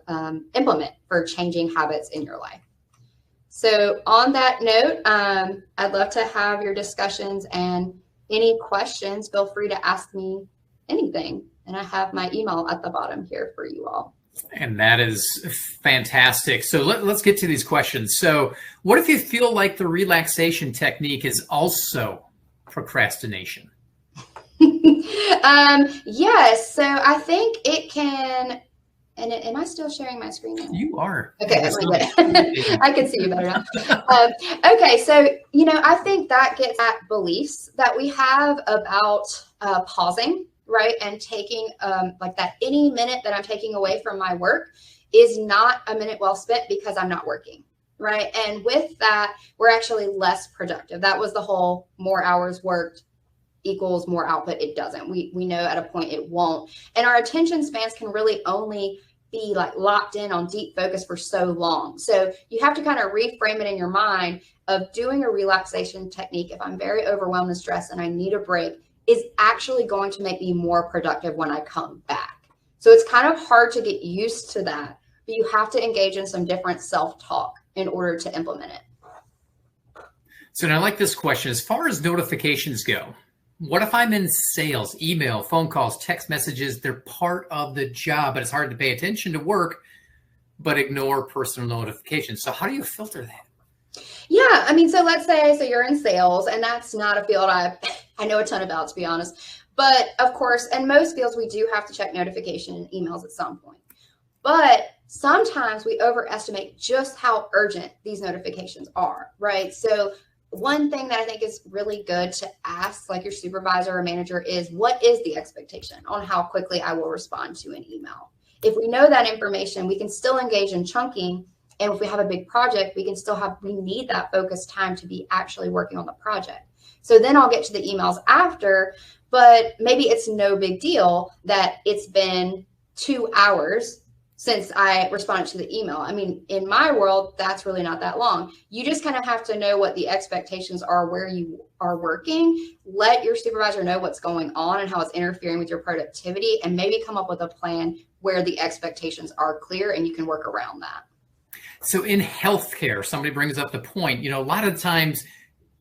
implement for changing habits in your life. So on that note, I'd love to have your discussions, and any questions, feel free to ask me anything. And I have my email at the bottom here for you all. And that is fantastic. So let's get to these questions. So what if you feel like the relaxation technique is also procrastination? Yes. So I think it can. And am I still sharing my screen now? You are. Okay, I can see you better now. Okay, so, I think that gets at beliefs that we have about pausing, right? And taking like that any minute that I'm taking away from my work is not a minute well spent because I'm not working, right? And with that, we're actually less productive. That was the whole more hours worked equals more output. It doesn't. We know at a point it won't. And our attention spans can really only be like locked in on deep focus for so long. So you have to kind of reframe it in your mind of doing a relaxation technique. If I'm very overwhelmed and stressed and I need a break, is actually going to make me more productive when I come back. So it's kind of hard to get used to that, but you have to engage in some different self-talk in order to implement it. So now I like this question. As far as notifications go, what if I'm in sales, email, phone calls, text messages? They're part of the job, but it's hard to pay attention to work, but ignore personal notifications. So how do you filter that? Yeah, I mean, so let's say, so you're in sales, and that's not a field I know a ton about, to be honest. But of course, in most fields, we do have to check notification and emails at some point. But sometimes we overestimate just how urgent these notifications are, right? So one thing that I think is really good to ask, like your supervisor or manager, is what is the expectation on how quickly I will respond to an email? If we know that information, we can still engage in chunking. And if we have a big project, we need that focused time to be actually working on the project. So then I'll get to the emails after, but maybe it's no big deal that it's been 2 hours since I responded to the email. I mean, in my world, that's really not that long. You just kind of have to know what the expectations are where you are working. Let your supervisor know what's going on and how it's interfering with your productivity, and maybe come up with a plan where the expectations are clear and you can work around that. So in healthcare, somebody brings up the point, a lot of times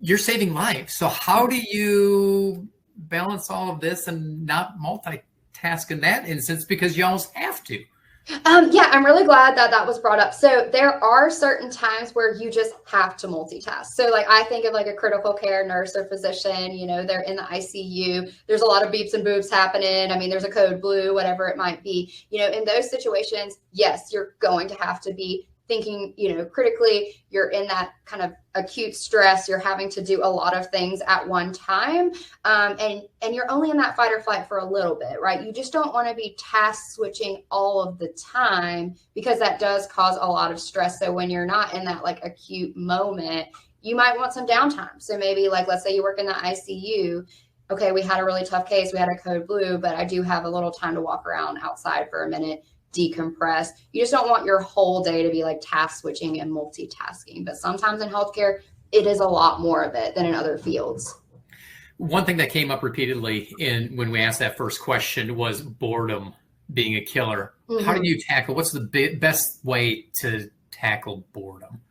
you're saving lives. So how do you balance all of this and not multitask in that instance, because you almost have to? Yeah, I'm really glad that was brought up. So there are certain times where you just have to multitask. So like I think of like a critical care nurse or physician, they're in the ICU. There's a lot of beeps and boops happening. I mean, there's a code blue, whatever it might be. In those situations, yes, you're going to have to be thinking, critically. You're in that kind of acute stress. You're having to do a lot of things at one time. And you're only in that fight or flight for a little bit, right? You just don't want to be task switching all of the time, because that does cause a lot of stress. So when you're not in that like acute moment, you might want some downtime. So maybe like, let's say you work in the ICU. Okay, we had a really tough case. We had a code blue, but I do have a little time to walk around outside for a minute, decompress. You just don't want your whole day to be like task switching and multitasking. But sometimes in healthcare, it is a lot more of it than in other fields. One thing that came up repeatedly when we asked that first question was boredom being a killer. Mm-hmm. How do you what's the best way to tackle boredom?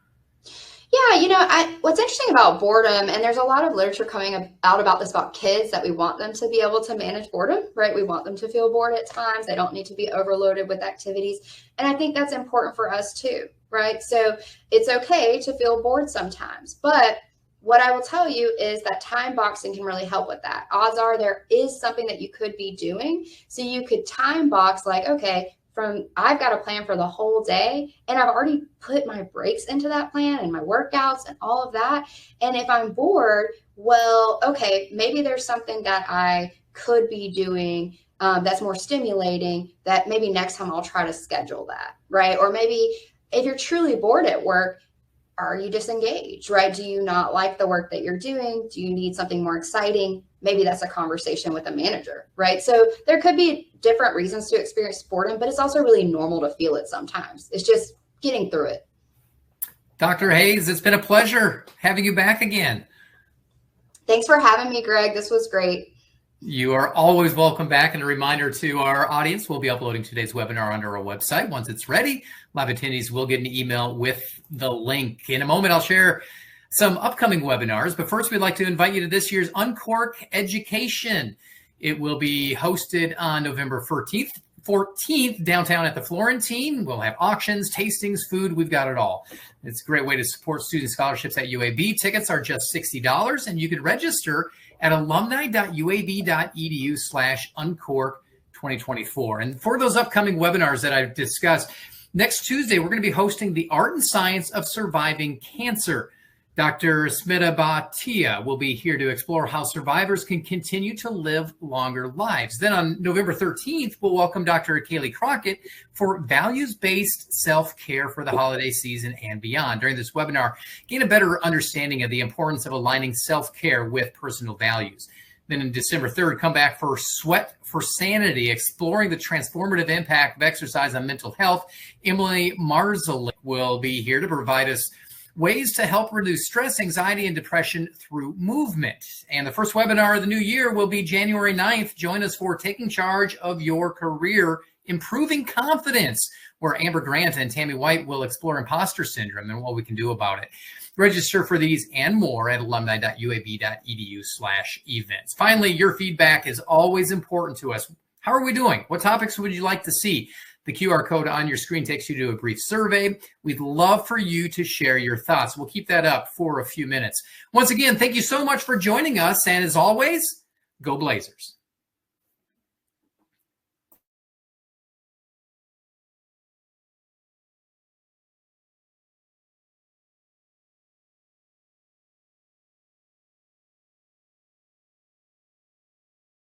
Yeah, what's interesting about boredom, and there's a lot of literature coming out about this about kids, that we want them to be able to manage boredom, right? We want them to feel bored at times. They don't need to be overloaded with activities. And I think that's important for us too, right? So it's okay to feel bored sometimes. But what I will tell you is that time boxing can really help with that. Odds are there is something that you could be doing. So you could time box like, okay, I've got a plan for the whole day, and I've already put my breaks into that plan and my workouts and all of that. And if I'm bored, well, okay, maybe there's something that I could be doing that's more stimulating, that maybe next time I'll try to schedule that, right? Or maybe if you're truly bored at work, are you disengaged, right? Do you not like the work that you're doing? Do you need something more exciting? Maybe that's a conversation with a manager, right? So there could be different reasons to experience boredom, but it's also really normal to feel it sometimes. It's just getting through it. Dr. Hayes, it's been a pleasure having you back again. Thanks for having me, Greg. This was great. You are always welcome back. And a reminder to our audience, we'll be uploading today's webinar under our website. Once it's ready, live attendees will get an email with the link. In a moment, I'll share some upcoming webinars. But first, we'd like to invite you to this year's Uncork Education. It will be hosted on November 14th downtown at the Florentine. We'll have auctions, tastings, food. We've got it all. It's a great way to support student scholarships at UAB. Tickets are just $60, and you can register at alumni.uab.edu/Uncork 2024. And for those upcoming webinars that I've discussed, next Tuesday, we're going to be hosting the Art and Science of Surviving Cancer. Dr. Smita Bhatia will be here to explore how survivors can continue to live longer lives. Then on November 13th, we'll welcome Dr. Kaylee Crockett for values-based self-care for the holiday season and beyond. During this webinar, gain a better understanding of the importance of aligning self-care with personal values. Then on December 3rd, come back for Sweat for Sanity, exploring the transformative impact of exercise on mental health. Emily Marzalik will be here to provide us ways to help reduce stress, anxiety, and depression through movement. And the first webinar of the new year will be January 9th. Join us for Taking Charge of Your Career, Improving Confidence, where Amber Grant and Tammy White will explore imposter syndrome and what we can do about it. Register for these and more at alumni.uab.edu/events. Finally, your feedback is always important to us. How are we doing? What topics would you like to see? The QR code on your screen takes you to a brief survey. We'd love for you to share your thoughts. We'll keep that up for a few minutes. Once again, thank you so much for joining us. And as always, go Blazers.